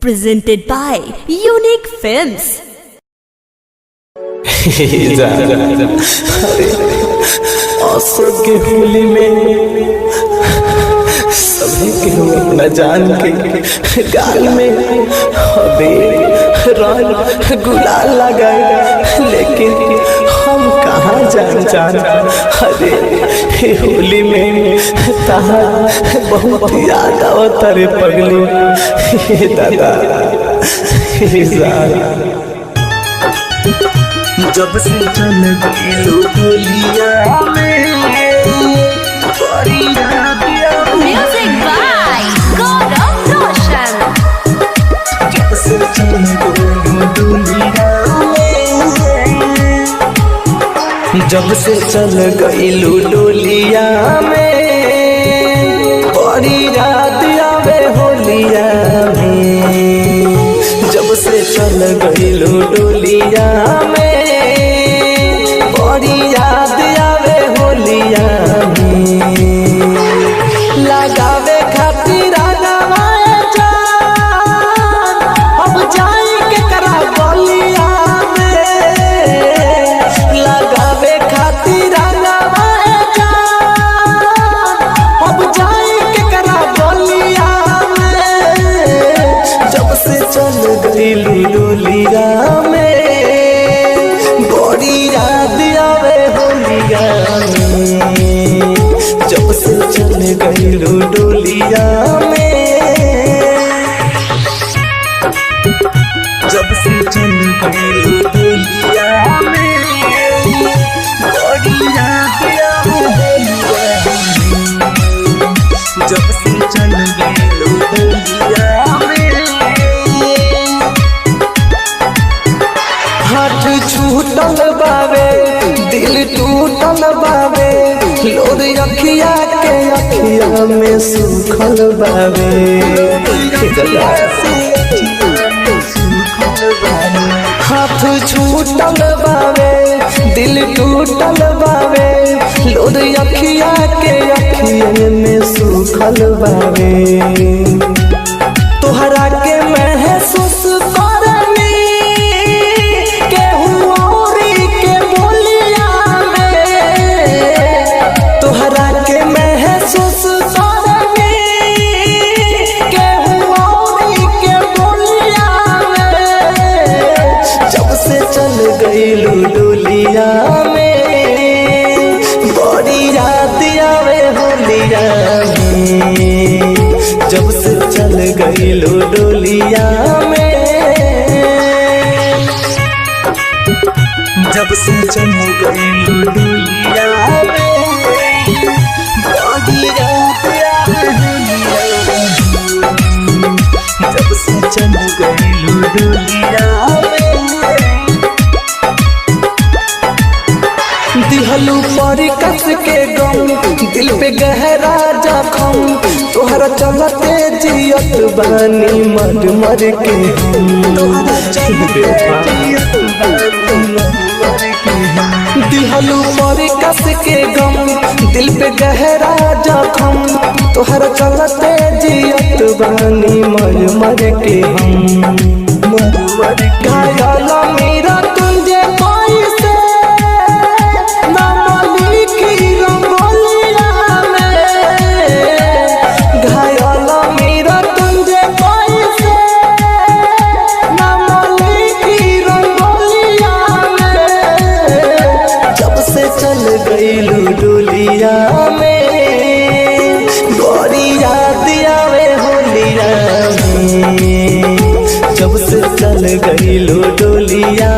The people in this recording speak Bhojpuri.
presented by Unique Films. औसत के होली में सभी के न जान के गाल में अबीर रंग गुलाल लगाए, लेकिन हम कहाँ जान अरे होली में तहा बहुत याद आवत रे पगली दादा। जब से चल गई होलिया में बड़ी याद Music by Gaurav Roshan. जब से चल गई होलिया में, जब से चल गई डोलिया में बड़ी याद आवे होलिया में। जब से चल गई डोलिया में बड़ी याद आवे होलिया में। लगावे खातिर लगावे जान, अब जाई के करा बोलिया में। लगावे खातिर लगावे जान, अब जाई के करा बोलिया में। जब से चल गई डोलिया में बड़ी याद आवे होलिया में। जब से चल गई डोलिया में, जब से चल गई डोलिया में बड़ी याद आवे होलिया में। जब से चल गई डोलिया में, हाथ छूटल बावे दिल टूटल बावे, लोर अखिया के अखिया में सूखल बावे। हाथ छूटल बावे दिल टूटल बावे, लोर अखिया के अखिया में सूखल बावे। तोहरा के महसूस करनी केहू औरी के बोलिया में। तोहरा के महसूस करनी केहू औरी के बोलिया में। जब से चल गई डोलिया में बड़ी याद आवे होलिया में। जब से चल गई डोलिया में, जब से चल गई डोलिया में बड़ी याद आवे होलिया में। जब से चल गई डोलिया में, दिहलू पर कस के गम दिल पे गहरा जखम। तोहरा चलते जियत बानी मर मर के हम। दिहलू पर कस के गम दिल पे गहरा जखम। तोहरा चलते जियत बानी मर मर के हम। घायल मेरा तुझे पैसे डोलिया में बड़ी याद आवे होलिया में। जब से चल गई डोलिया